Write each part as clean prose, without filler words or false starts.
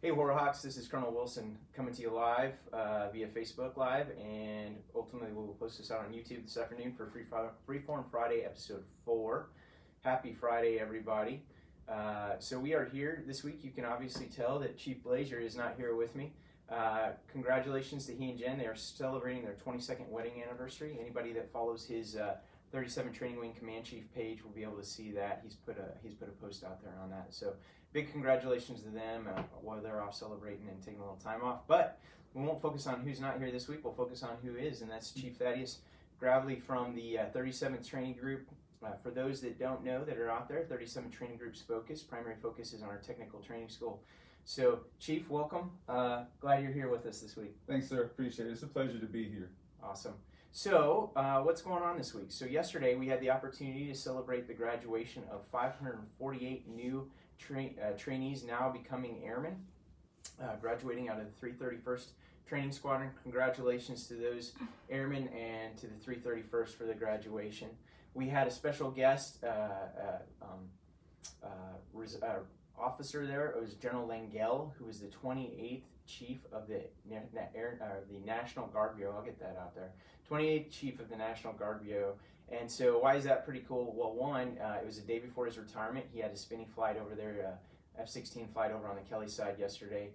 Hey Warhawks, this is Colonel Wilson coming to you live via Facebook Live, and ultimately we'll post this out on YouTube this afternoon for Freeform Friday episode 4. Happy Friday, everybody. So we are here this week. You can obviously tell that Chief Blazier is not here with me. Congratulations to he and Jen. They are celebrating their 22nd wedding anniversary. Anybody that follows his 37 Training Wing Command Chief page will be able to see that. He's put a post out there on that. So big congratulations to them while they're off celebrating and taking a little time off. But we won't focus on who's not here this week. We'll focus on who is, and that's Chief Thaddeus Gravely from the 37th Training Group. For those that don't know that are out there, 37 Training Group's primary focus is on our technical training school. So, Chief, welcome. Glad you're here with us this week. Thanks, sir. Appreciate it. It's a pleasure to be here. Awesome. So, what's going on this week? So, yesterday we had the opportunity to celebrate the graduation of 548 new trainees now becoming airmen, graduating out of the 331st Training Squadron. Congratulations to those airmen and to the 331st for the graduation. We had a special guest officer there. It was General Langell, who was the 28th Chief of the National Guard Bureau. I'll get that out there. 28th Chief of the National Guard Bureau. And so why is that pretty cool? Well, one, it was the day before his retirement. He had a spinning flight over there, F-16 flight over on the Kelly side yesterday.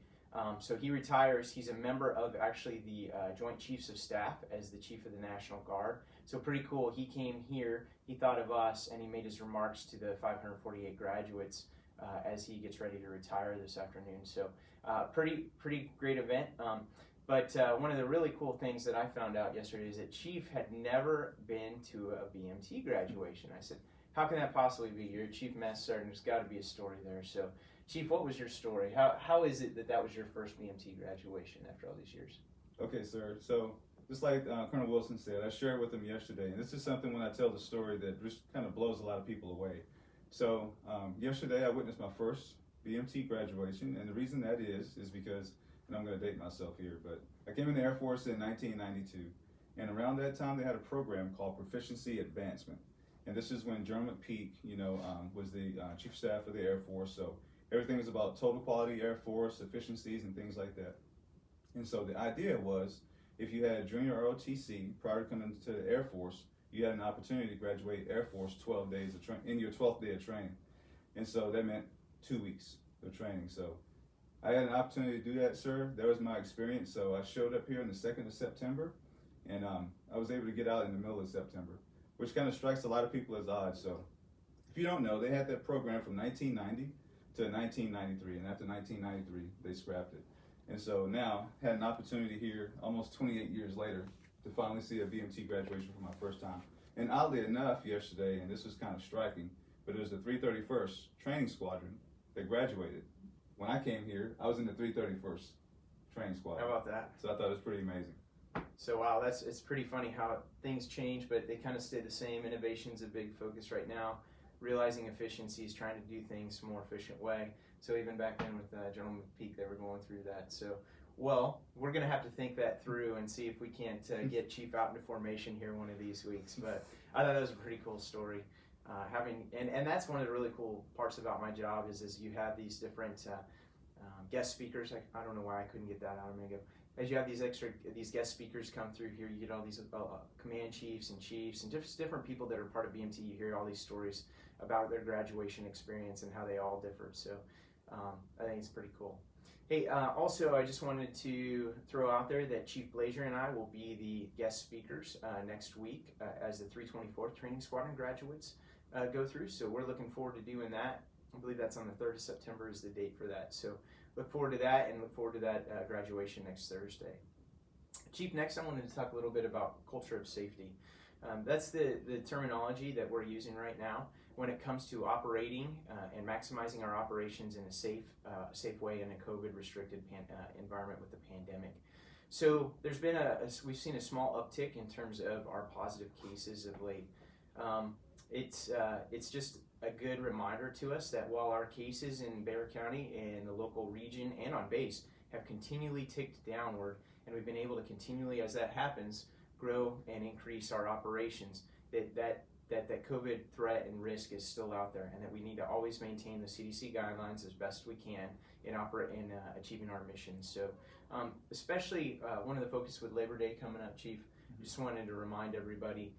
So he retires. He's a member of actually the Joint Chiefs of Staff as the Chief of the National Guard. So pretty cool. He came here, he thought of us, and he made his remarks to the 548 graduates as he gets ready to retire this afternoon. So pretty great event. But one of the really cool things that I found out yesterday is that Chief had never been to a BMT graduation. I said, how can that possibly be? You're a Chief Master Sergeant. There's got to be a story there. So, Chief, what was your story? How is it that was your first BMT graduation after all these years? Okay, sir. So, just like Colonel Wilson said, I shared with him yesterday, and this is something when I tell the story that just kind of blows a lot of people away. So, yesterday I witnessed my first BMT graduation, and the reason that is because, and I'm going to date myself here, but I came in the Air Force in 1992, and around that time they had a program called Proficiency Advancement. And this is when General McPeak, was the Chief of Staff of the Air Force, so everything was about total quality Air Force, efficiencies, and things like that. And so the idea was, if you had junior ROTC prior to coming to the Air Force, you had an opportunity to graduate Air Force 12 days in your 12th day of training. And so that meant 2 weeks of training. So I had an opportunity to do that, sir. That was my experience. So I showed up here on the 2nd of September, and I was able to get out in the middle of September, which kind of strikes a lot of people as odd. So if you don't know, they had that program from 1990 to 1993, and after 1993, they scrapped it. And so now, had an opportunity here, almost 28 years later, to finally see a BMT graduation for my first time. And oddly enough, yesterday, and this was kind of striking, but it was the 331st Training Squadron that graduated. When I came here, I was in the 331st Training Squadron. How about that? So I thought it was pretty amazing. So wow, it's pretty funny how things change, but they kind of stay the same. Innovation's a big focus right now. Realizing efficiencies, trying to do things a more efficient way. So even back then with General McPeak, they were going through that. So, well, we're going to have to think that through and see if we can't get Chief out into formation here one of these weeks. But I thought that was a pretty cool story. And that's one of the really cool parts about my job is you have these different guest speakers. I don't know why I couldn't get that out a minute ago. As you have these guest speakers come through here, you get all these command chiefs and just different people that are part of BMT. You hear all these stories about their graduation experience and how they all differ. So I think it's pretty cool. Hey, also I just wanted to throw out there that Chief Blazier and I will be the guest speakers next week as the 324th Training Squadron graduates go through. So we're looking forward to doing that. I believe that's on the 3rd of September is the date for that. So look forward to that, and look forward to that graduation next Thursday. Chief, next I wanted to talk a little bit about culture of safety. That's the terminology that we're using right now when it comes to operating and maximizing our operations in a safe way in a COVID-restricted environment with the pandemic. So there's been we've seen a small uptick in terms of our positive cases of late. It's just a good reminder to us that while our cases in Bexar County and the local region and on base have continually ticked downward, and we've been able to continually, as that happens, grow and increase our operations, that that COVID threat and risk is still out there, and that we need to always maintain the CDC guidelines as best we can in achieving our mission. So, especially one of the focus with Labor Day coming up, Chief, just wanted to remind everybody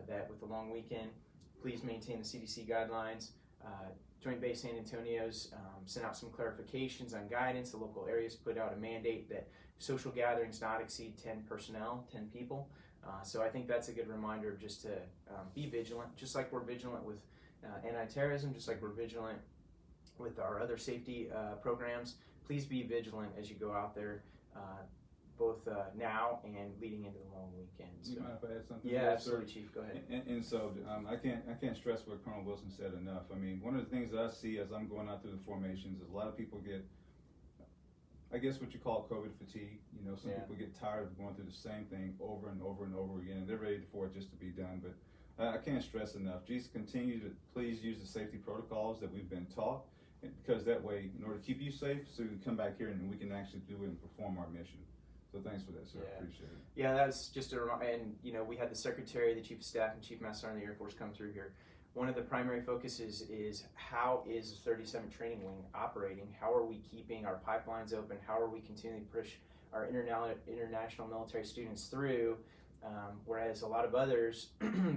that with the long weekend, please maintain the CDC guidelines. Joint Base San Antonio's sent out some clarifications on guidance. The local areas put out a mandate that social gatherings not exceed 10 personnel, 10 people. So I think that's a good reminder just to be vigilant, just like we're vigilant with anti-terrorism, just like we're vigilant with our other safety programs. Please be vigilant as you go out there, both now and leading into the long weekend. So. You mind if I add something? Yeah, absolutely, Chief. Go ahead. And so I can't stress what Colonel Wilson said enough. I mean, one of the things that I see as I'm going out through the formations is a lot of people get, I guess, what you call COVID fatigue. You know, some people get tired of going through the same thing over and over and over again, and they're ready for it just to be done. But I can't stress enough. Just continue to please use the safety protocols that we've been taught, because that way, in order to keep you safe, so we can come back here and we can actually do it and perform our mission. So thanks for that, sir. I appreciate it. Yeah, that's just a reminder. And we had the Secretary, the Chief of Staff, and Chief Master Sergeant of the Air Force come through here. One of the primary focuses is how is the 37th Training Wing operating? How are we keeping our pipelines open? How are we continuing to push our international military students through? Whereas a lot of others,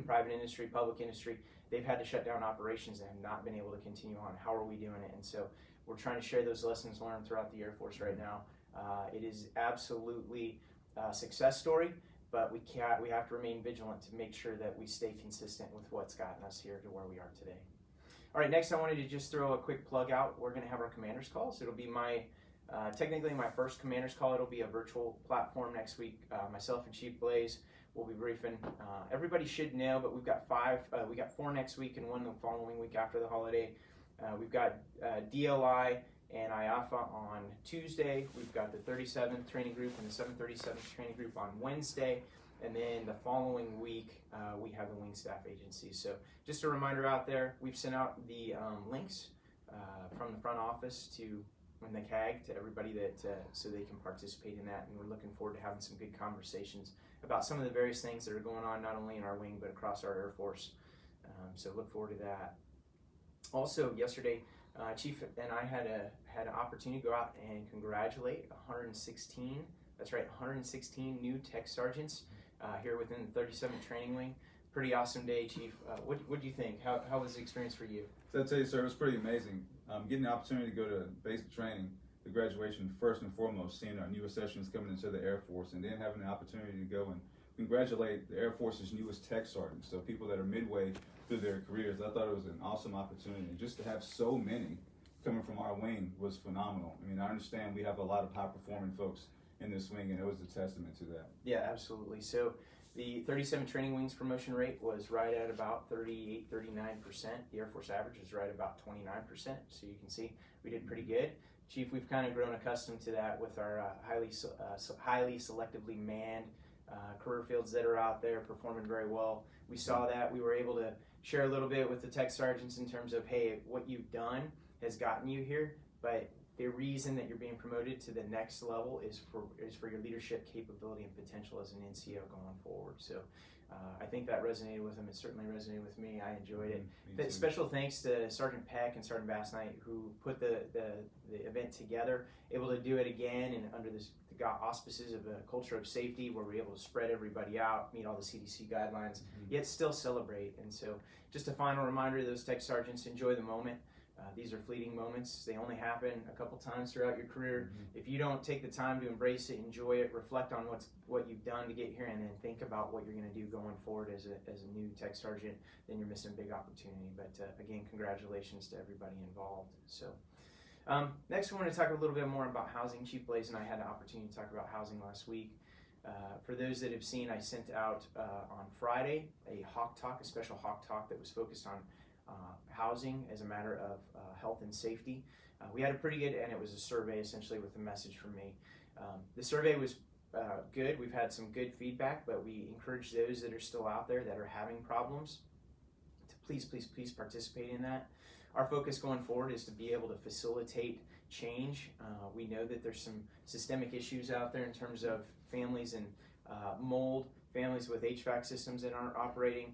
private industry, public industry, they've had to shut down operations and have not been able to continue on. How are we doing it? And so we're trying to share those lessons learned throughout the Air Force right now. It is absolutely a success story, but we have to remain vigilant to make sure that we stay consistent with what's gotten us here to where we are today. All right, next I wanted to just throw a quick plug out. We're going to have our commanders calls. It'll be technically my first commanders call. It'll be a virtual platform next week. Myself and Chief Blaze will be briefing. Everybody should know, but we've got we got 4 next week and 1 the following week after the holiday. We've got DLI and IAFA on Tuesday. We've got the 37th Training Group and the 737th Training Group on Wednesday. And then the following week, we have the Wing Staff Agency. So just a reminder out there, we've sent out the links from the front office to when the CAG to everybody so they can participate in that. And we're looking forward to having some good conversations about some of the various things that are going on, not only in our wing, but across our Air Force. So look forward to that. Also, yesterday, Chief and I had an opportunity to go out and congratulate 116. That's right, 116 new tech sergeants here within the 37th Training Wing. Pretty awesome day, Chief. What do you think? How was the experience for you? So I tell you, sir, it was pretty amazing. Getting the opportunity to go to basic training, the graduation first and foremost, seeing our newest sessions coming into the Air Force, and then having the opportunity to go and congratulate the Air Force's newest tech sergeants, so people that are midway through their careers. I thought it was an awesome opportunity. And just to have so many coming from our wing was phenomenal. I mean, I understand we have a lot of high-performing folks in this wing, and it was a testament to that. Yeah, absolutely. So the 37 Training Wings promotion rate was right at about 38, 39%. The Air Force average is right about 29%. So you can see we did pretty good. Chief, we've kind of grown accustomed to that with our highly selectively manned career fields that are out there performing very well. We saw that. We were able to share a little bit with the tech sergeants in terms of, hey, what you've done has gotten you here, but the reason that you're being promoted to the next level is for your leadership capability and potential as an NCO going forward. So I think that resonated with them. It certainly resonated with me. I enjoyed it. Special thanks to Sergeant Peck and Sergeant Bass Knight, who put the event together, able to do it again and under the auspices of a culture of safety where we're able to spread everybody out, meet all the CDC guidelines, yet still celebrate. And so just a final reminder to those tech sergeants, enjoy the moment. These are fleeting moments. They only happen a couple times throughout your career. If you don't take the time to embrace it, enjoy it, reflect on what you've done to get here, and then think about what you're going to do going forward as a new tech sergeant, then you're missing a big opportunity. But again, congratulations to everybody involved. So next, we want to talk a little bit more about housing. Chief Blaze and I had an opportunity to talk about housing last week. For those that have seen, I sent out on Friday a Hawk Talk, a special Hawk Talk that was focused on housing as a matter of health and safety. We had a pretty good, and it was a survey essentially with a message from me. The survey was good. We've had some good feedback, but we encourage those that are still out there that are having problems to please participate in that. Our focus going forward is to be able to facilitate change. We know that there's some systemic issues out there in terms of families and mold, families with HVAC systems that aren't operating,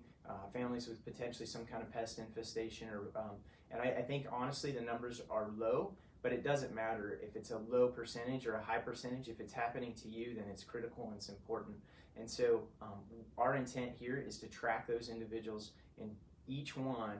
families with potentially some kind of pest infestation, and I think honestly the numbers are low, but it doesn't matter if it's a low percentage or a high percentage. If it's happening to you, then it's critical and it's important. And so our intent here is to track those individuals in each one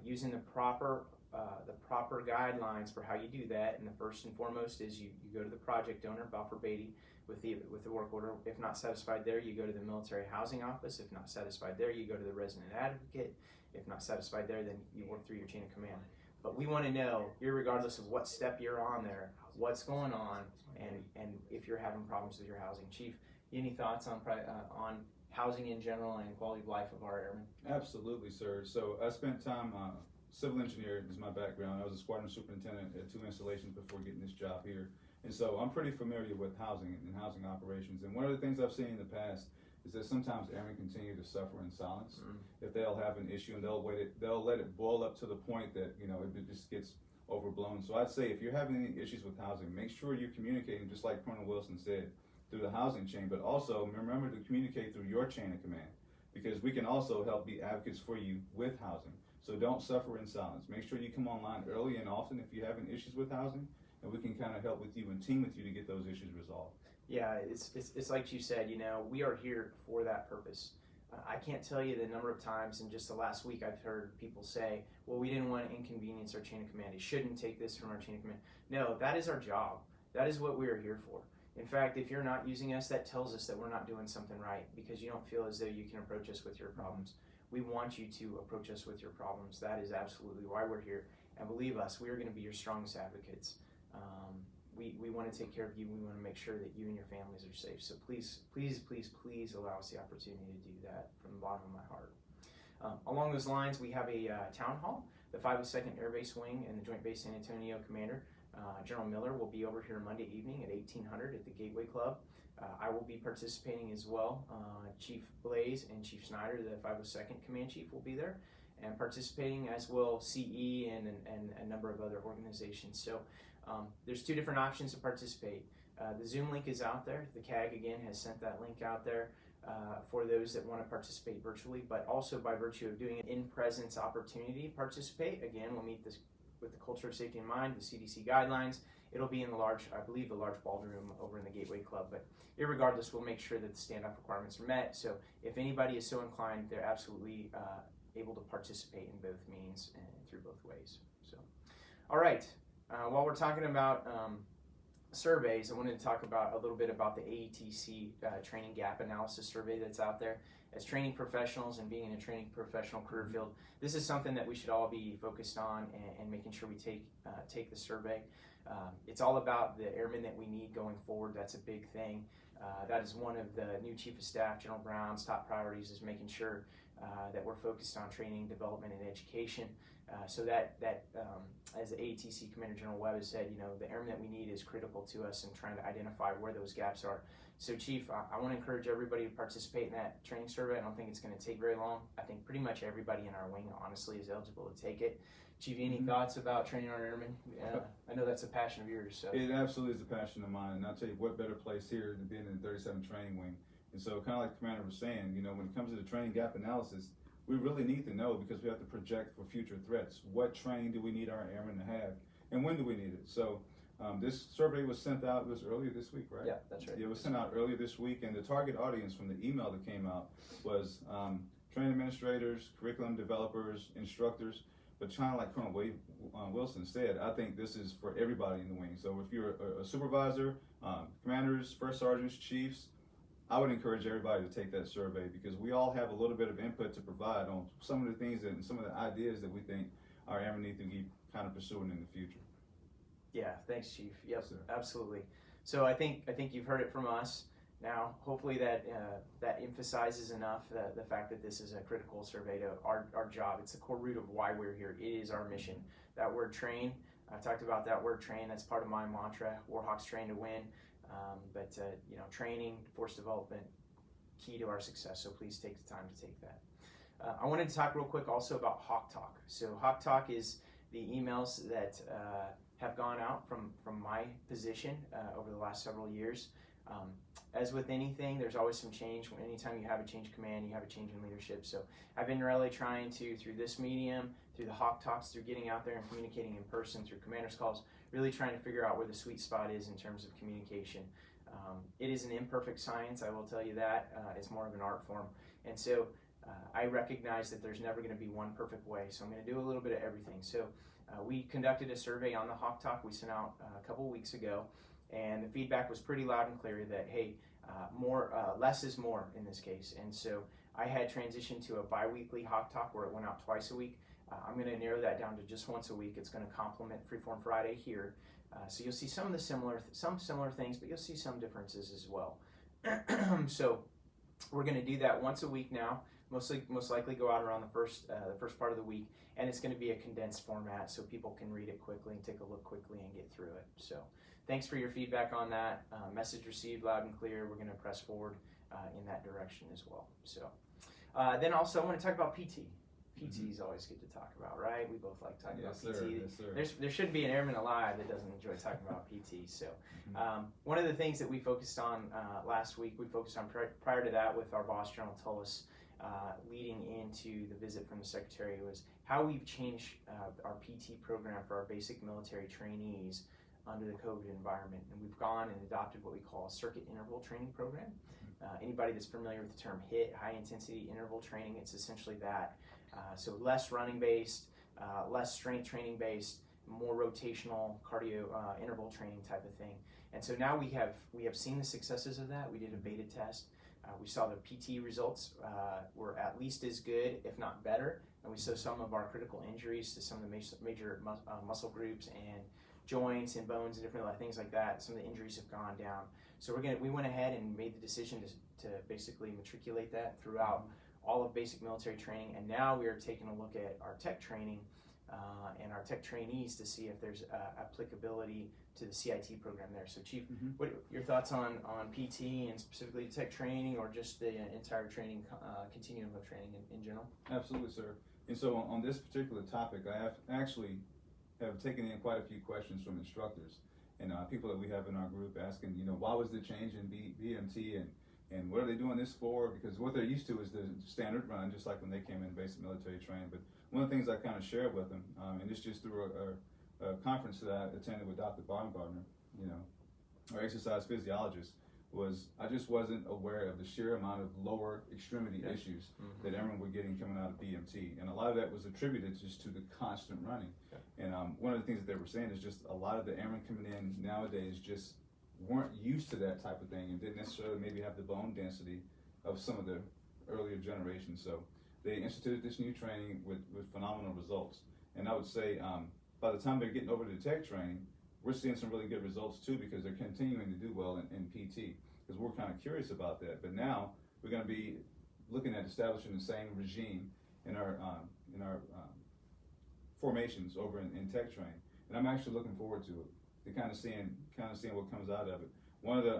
using the proper guidelines for how you do that. And the first and foremost is you go to the project owner, Balfour Beatty, with the work order. If not satisfied there, you go to the military housing office. If not satisfied there, you go to the resident advocate. If not satisfied there, then you work through your chain of command. But we want to know, irregardless of what step you're on there, what's going on, and if you're having problems with your housing. Chief, any thoughts on housing in general and quality of life of our airmen? Absolutely, sir. So I spent time, civil engineer is my background. I was a squadron superintendent at 2 installations before getting this job here. And so I'm pretty familiar with housing and housing operations. And one of the things I've seen in the past is that sometimes airmen continue to suffer in silence. If they'll have an issue and they'll let it boil up to the point that, you know, it just gets overblown. So I'd say if you're having any issues with housing, make sure you're communicating, just like Colonel Wilson said, through the housing chain, but also remember to communicate through your chain of command, because we can also help be advocates for you with housing. So don't suffer in silence. Make sure you come online early and often if you're having issues with housing, and we can kind of help with you and team with you to get those issues resolved. Yeah, it's like you said, you know, we are here for that purpose. I can't tell you the number of times in just the last week I've heard people say, well, we didn't want to inconvenience our chain of command. It shouldn't take this from our chain of command. No, that is our job. That is what we are here for. In fact, if you're not using us, that tells us that we're not doing something right, because you don't feel as though you can approach us with your problems. We want you to approach us with your problems. That is absolutely why we're here. And believe us, we are going to be your strongest advocates. We want to take care of you. We want to make sure that you and your families are safe. So please, please, please, please allow us the opportunity to do that from the bottom of my heart. Along those lines, we have a town hall. The 502nd Air Base Wing and the Joint Base San Antonio Commander, General Miller, will be over here Monday evening at 1800 at the Gateway Club. I will be participating as well. Chief Blaze and Chief Snyder, the 502nd Command Chief, will be there, and participating as will CE and a number of other organizations. So there's 2 different options to participate. The Zoom link is out there. The CAG, again, has sent that link out there for those that want to participate virtually, but also by virtue of doing an in-presence opportunity to participate. Again, we'll meet this with the culture of safety in mind, the CDC guidelines. It'll be in the large ballroom over in the Gateway Club. But irregardless, we'll make sure that the standoff requirements are met. So if anybody is so inclined, they're absolutely able to participate in both means and through both ways. So, all right. While we're talking about surveys, I wanted to talk about a little bit about the AETC training gap analysis survey that's out there. As training professionals and being in a training professional career field, this is something that we should all be focused on and making sure we take the survey. It's all about the airmen that we need going forward. That's a big thing. That is one of the new Chief of Staff, General Brown's top priorities, is making sure that we're focused on training, development, and education. So that as the ATC Commander General Webb has said, you know, the airmen that we need is critical to us and trying to identify where those gaps are. So Chief, I want to encourage everybody to participate in that training survey. I don't think it's going to take very long. I think pretty much everybody in our wing, honestly, is eligible to take it. Chief, any thoughts about training our airmen? I know that's a passion of yours. So. It absolutely is a passion of mine, and I'll tell you what better place here than being in the 37th Training Wing. And so kind of like the Commander was saying, you know, when it comes to the training gap analysis, we really need to know, because we have to project for future threats. What training do we need our airmen to have, and when do we need it? So this survey was sent out, it was earlier this week, right? Yeah, that's right. It was sent out earlier this week, and the target audience from the email that came out was training administrators, curriculum developers, instructors. But kind of like Colonel Wilson said, I think this is for everybody in the wing. So if you're a supervisor, commanders, first sergeants, chiefs, I would encourage everybody to take that survey, because we all have a little bit of input to provide on some of the things and some of the ideas that we think our airmen need to keep kind of pursuing in the future. Yeah, thanks, Chief. Yep, absolutely. So I think you've heard it from us. Now, hopefully that emphasizes enough the fact that this is a critical survey to our job. It's the core root of why we're here. It is our mission. That word train, I talked about that word train. That's part of my mantra, Warhawks train to win. But you know, training, force development, key to our success. So please take the time to take that. I wanted to talk real quick also about Hawk Talk. So Hawk Talk is the emails that have gone out from my position over the last several years. As with anything, there's always some change. Anytime you have a change of command, you have a change in leadership. So I've been really trying to, through this medium, through the Hawk Talks, through getting out there and communicating in person, through commanders calls, really trying to figure out where the sweet spot is in terms of communication. It is an imperfect science, I will tell you that. It's more of an art form. And so I recognize that there's never going to be one perfect way. So I'm going to do a little bit of everything. So we conducted a survey on the Hawk Talk we sent out a couple weeks ago. And the feedback was pretty loud and clear that, hey, less is more in this case. And so I had transitioned to a bi-weekly Hawk Talk where it went out twice a week. I'm going to narrow that down to just once a week. It's going to complement Freeform Friday here. So you'll see some of the similar things, but you'll see some differences as well. So we're going to do that once a week now. Most likely go out around the first part of the week, and it's going to be a condensed format so people can read it quickly and take a look quickly and get through it. So thanks for your feedback on that. Message received loud and clear. We're going to press forward in that direction as well. So then also I want to talk about PT. PT is always good to talk about, right? We both like talking about PT. Yes, sir. There shouldn't be an airman alive that doesn't enjoy talking about PT. So one of the things that we focused on last week, we focused on prior to that with our boss, General Tullis, leading into the visit from the Secretary, was how we've changed our PT program for our basic military trainees under the COVID environment. And we've gone and adopted what we call a circuit interval training program. Anybody that's familiar with the term HIIT, high intensity interval training, it's essentially that. So less running based, less strength training based, more rotational cardio interval training type of thing. And so now we have seen the successes of that. We did a beta test. We saw the PT results were at least as good, if not better. And we saw some of our critical injuries to some of the major muscle groups and joints and bones and different things like that. Some of the injuries have gone down. So we went ahead and made the decision to basically matriculate that throughout all of basic military training. And now we are taking a look at our tech training and our tech trainees to see if there's applicability to the CIT program there. So Chief, what are your thoughts on PT and specifically tech training, or just the entire training continuum of training in general? Absolutely, sir. And so on this particular topic, I have taken in quite a few questions from instructors and people that we have in our group asking, why was the change in BMT and what are they doing this for? Because what they're used to is the standard run, just like when they came in basic military training. But one of the things I kind of shared with them, and this just through a conference that I attended with Dr. Baumgartner, our exercise physiologist, was I just wasn't aware of the sheer amount of lower extremity issues that airmen were getting coming out of BMT. And a lot of that was attributed just to the constant running. And one of the things that they were saying is just a lot of the airmen coming in nowadays just weren't used to that type of thing and didn't necessarily maybe have the bone density of some of the earlier generations. So they instituted this new training with phenomenal results. And I would say by the time they're getting over to tech training, we're seeing some really good results too, because they're continuing to do well in PT, because we're kind of curious about that. But now we're going to be looking at establishing the same regime in our formations over in tech training, and I'm actually looking forward to it, to kind of seeing what comes out of it. One of the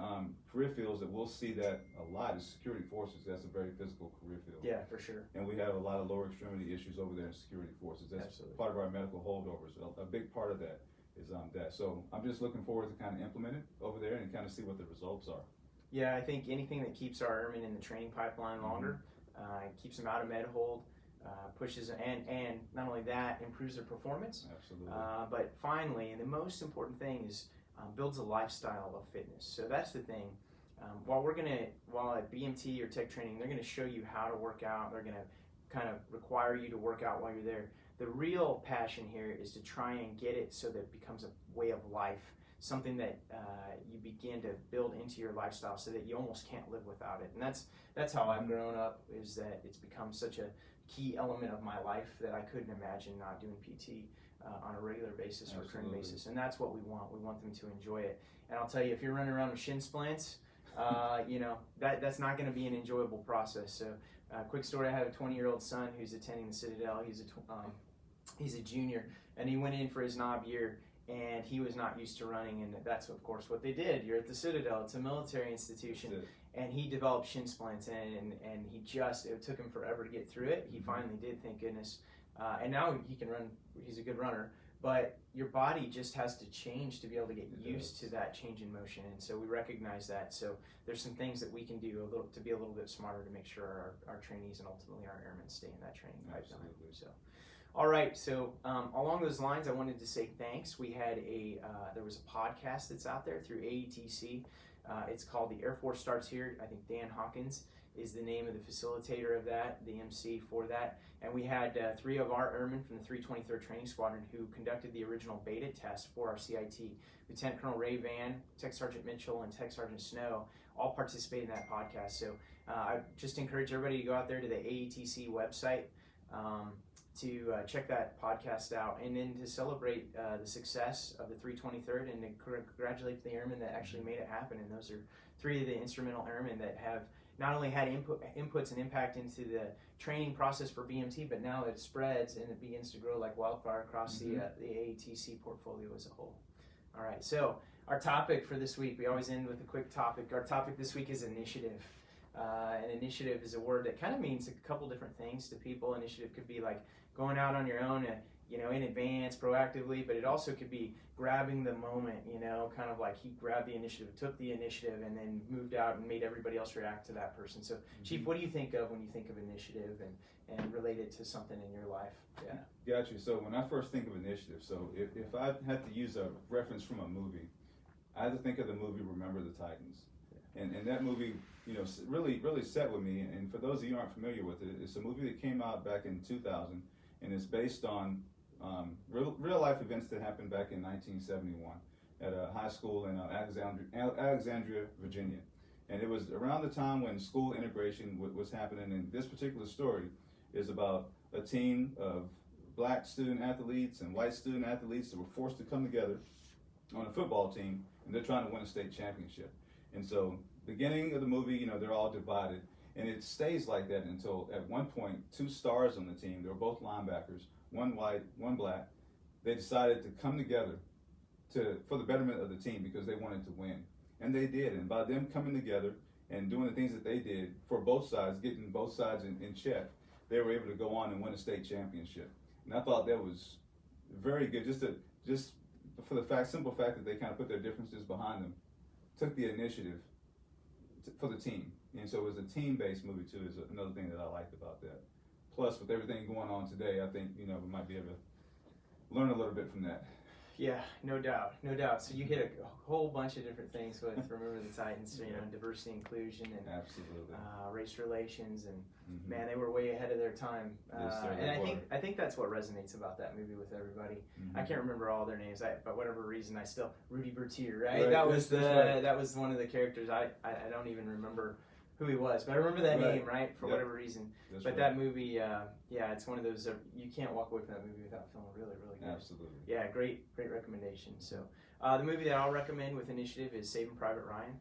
career fields that we'll see that a lot is security forces. That's a very physical career field. Yeah, for sure. And we have a lot of lower extremity issues over there in security forces. That's Absolutely. Part of our medical holdovers. A big part of that is that. So I'm just looking forward to kind of implement it over there and kind of see what the results are. Yeah, I think anything that keeps our airmen in the training pipeline longer, keeps them out of med hold, pushes, and not only that, improves their performance. Absolutely. But finally, and the most important thing is builds a lifestyle of fitness. So that's the thing. While at BMT or tech training, they're going to show you how to work out. They're going to kind of require you to work out while you're there. The real passion here is to try and get it so that it becomes a way of life, something that you begin to build into your lifestyle so that you almost can't live without it. And that's how I've grown up, is that it's become such a key element of my life that I couldn't imagine not doing PT on a regular basis or recurring basis. And that's what we want. We want them to enjoy it. And I'll tell you, if you're running around with shin splints, that's not going to be an enjoyable process. So quick story, I have a 20-year-old son who's attending the Citadel. He's a junior, and he went in for his knob year, and he was not used to running, and that's of course what they did. You're at the Citadel, it's a military institution, and he developed shin splints, and it took him forever to get through it. He finally did, thank goodness, and now he can run. He's a good runner, but your body just has to change to be able to get used to that change in motion, and so we recognize that. So there's some things that we can do to be a little bit smarter to make sure our trainees and ultimately our airmen stay in that training pipeline. So, all right. So along those lines, I wanted to say thanks. We had there was a podcast that's out there through AETC. It's called The Air Force Starts Here. I think Dan Hawkins is the name of the facilitator of that, the MC for that. And we had 3 of our airmen from the 323rd Training Squadron who conducted the original beta test for our CIT. Lieutenant Colonel Ray Van, Tech Sergeant Mitchell, and Tech Sergeant Snow all participated in that podcast. So I just encourage everybody to go out there to the AETC website to check that podcast out, and then to celebrate the success of the 323rd and to congratulate the airmen that actually made it happen. And those are 3 of the instrumental airmen that have not only had inputs and impact into the training process for BMT, but now it spreads and it begins to grow like wildfire across the AATC portfolio as a whole. All right, so our topic for this week, we always end with a quick topic. Our topic this week is initiative. An initiative is a word that kind of means a couple different things to people. Initiative could be like going out on your own, in advance, proactively, but it also could be grabbing the moment, kind of like he grabbed the initiative, took the initiative, and then moved out and made everybody else react to that person. So, Chief, what do you think of when you think of initiative and relate it to something in your life? Yeah. Got you. So when I first think of initiative, so if I had to use a reference from a movie, I had to think of the movie Remember the Titans. And that movie, really set with me. And for those of you who aren't familiar with it, it's a movie that came out back in 2000, and it's based on real life events that happened back in 1971 at a high school in Alexandria, Virginia. And it was around the time when school integration was happening. And this particular story is about a team of black student athletes and white student athletes that were forced to come together on a football team, and they're trying to win a state championship. And so, beginning of the movie, they're all divided, and it stays like that until at one point, 2 stars on the team, they were both linebackers, one white, one black, they decided to come together for the betterment of the team because they wanted to win. And they did, and by them coming together and doing the things that they did for both sides, getting both sides in check, they were able to go on and win a state championship. And I thought that was very good, just for the simple fact that they kind of put their differences behind them, took the initiative for the team. And so it was a team-based movie too, is another thing that I liked about that. Plus, with everything going on today, I think, we might be able to learn a little bit from that. Yeah, no doubt. So you hit a whole bunch of different things with Remember the Titans, diversity, inclusion, and absolutely race relations, and man, they were way ahead of their time. And I think that's what resonates about that movie with everybody. I can't remember all their names, but whatever reason, I still Rudy Bertier, right? That was that was one of the characters. I don't even remember who he was, but I remember that name, right? For whatever reason. That movie, it's one of those you can't walk away from that movie without feeling really, really good. Absolutely. Yeah, great recommendation. So the movie that I'll recommend with initiative is Saving Private Ryan.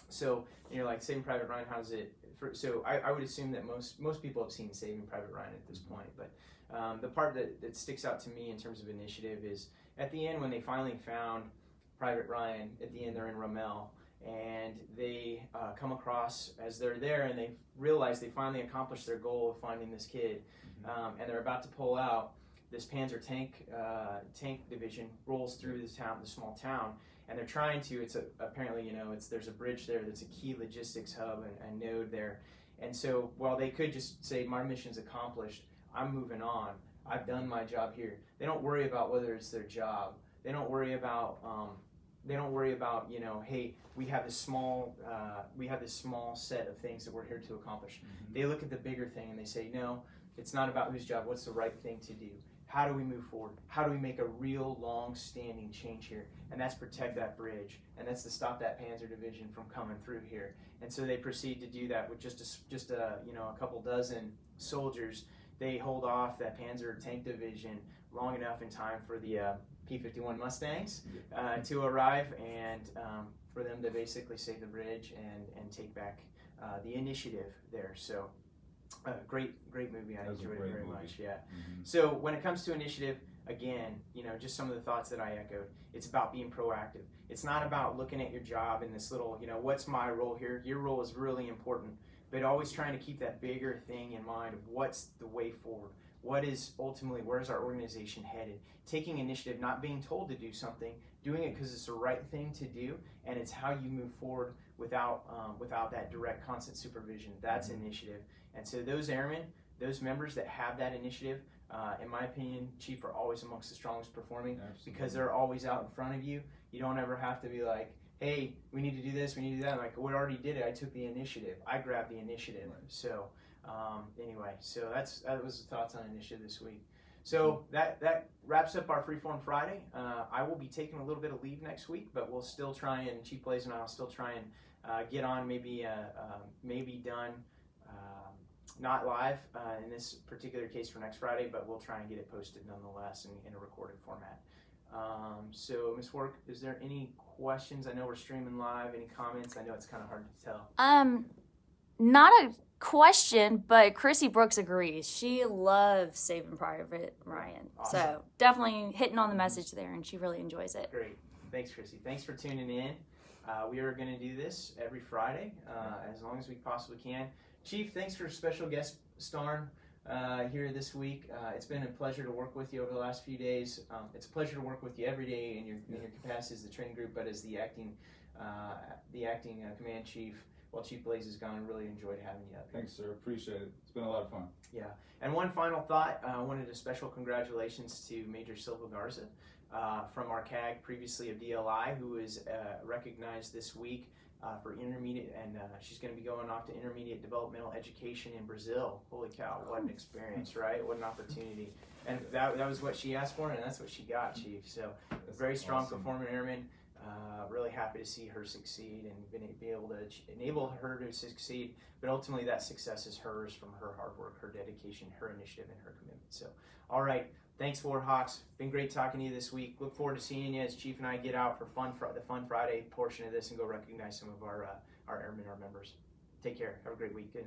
So like Saving Private Ryan, how's it? So I would assume that most people have seen Saving Private Ryan at this point, but the part that sticks out to me in terms of initiative is at the end when they finally found Private Ryan. At the end, they're in Rommel. And they come across as they're there, and they realize they finally accomplished their goal of finding this kid, and they're about to pull out. This Panzer tank division rolls through the small town, and they're trying to. It's apparently there's a bridge there that's a key logistics hub and node there, and so while they could just say my mission's accomplished, I'm moving on. I've done my job here. They don't worry about whether it's their job. They don't worry about. Hey, we have this small set of things that we're here to accomplish. They look at the bigger thing and they say, no, it's not about whose job. What's the right thing to do? How do we move forward? How do we make a real long-standing change here? And that's protect that bridge, and that's to stop that Panzer division from coming through here. And so they proceed to do that with just a couple dozen soldiers. They hold off that Panzer tank division long enough in time for the P-51 Mustangs to arrive and for them to basically save the bridge and take back the initiative there. So great movie. I enjoyed it very much. Yeah. So when it comes to initiative, again, just some of the thoughts that I echoed. It's about being proactive. It's not about looking at your job in this little, what's my role here? Your role is really important, but always trying to keep that bigger thing in mind of what's the way forward. where's our organization headed? Taking initiative, not being told to do something, doing it because it's the right thing to do, and it's how you move forward without that direct, constant supervision. That's initiative. And so those airmen, those members that have that initiative, in my opinion, Chief, are always amongst the strongest performing. Absolutely. Because they're always out in front of you. You don't ever have to be like, hey, we need to do this, we need to do that. I'm like, we already did it. I took the initiative. I grabbed the initiative. Right. So anyway, so that was the thoughts on initiative this week. So that wraps up our Freeform Friday. I will be taking a little bit of leave next week, but we'll still try, and Chief Blaze and I will still try and get on, maybe done, not live in this particular case for next Friday, but we'll try and get it posted nonetheless in a recorded format. So Ms. Work, is there any questions? I know we're streaming live. Any comments? I know it's kind of hard to tell. Not a question, but Chrissy Brooks agrees. She loves Saving Private Ryan. Awesome. So definitely hitting on the message there, and she really enjoys it. Great. Thanks, Chrissy. Thanks for tuning in. We are going to do this every Friday, as long as we possibly can. Chief, thanks for special guest starring here this week. It's been a pleasure to work with you over the last few days. It's a pleasure to work with you every day in your capacity as the training group, but as the acting command chief. While Chief Blaze is gone, really enjoyed having you up here. Thanks, sir. Appreciate it. It's been a lot of fun. Yeah. And one final thought. I wanted a special congratulations to Major Silva Garza from our CAG, previously of DLI, who was recognized this week for intermediate, and she's going to be going off to intermediate developmental education in Brazil. Holy cow, what an experience, right? What an opportunity. And that was what she asked for, and that's what she got, Chief. So very strong performing airman. Really happy to see her succeed and be able to enable her to succeed, but ultimately that success is hers from her hard work, her dedication, her initiative, and her commitment. So, all right, thanks, Warhawks. Been great talking to you this week. Look forward to seeing you as Chief and I get out for the Fun Friday portion of this and go recognize some of our airmen, our members. Take care. Have a great week. Good.